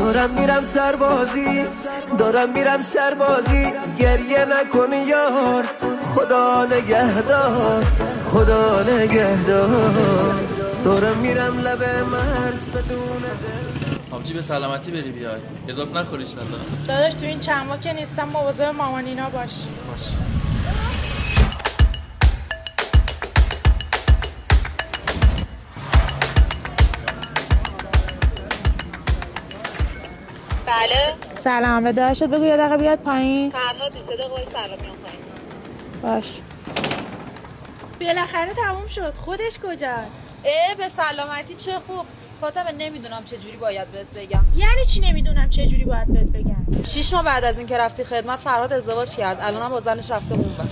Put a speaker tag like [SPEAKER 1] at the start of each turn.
[SPEAKER 1] دارم میرم سربازی، دارم میرم سربازی، گریه نکن یار، خدا نگهدار، خدا نگهدار. دارم میرم لب مرز بدون دل.
[SPEAKER 2] آبجی به سلامتی بری بیای، اضافه نخوریش ندارم.
[SPEAKER 3] داداش تو این چند ماه که نیستم مواظب مامانینا باش.
[SPEAKER 2] باش.
[SPEAKER 4] بله.
[SPEAKER 3] سلام به داداشت بگو یه دقیقه بیاد پایین.
[SPEAKER 4] فرهاد این صدا قوی سلام میام پایین.
[SPEAKER 3] باش. بالاخره تموم شد. خودش کجاست؟
[SPEAKER 4] به سلامتی چه خوب. فاطمه نمیدونم چه جوری باید بهت بگم.
[SPEAKER 3] یعنی چی نمیدونم چه جوری باید بهت بگم؟
[SPEAKER 4] 6 ماه بعد از اینکه رفتی خدمت فرهاد ازدواج کرد. الانم با زنش رفته اونور.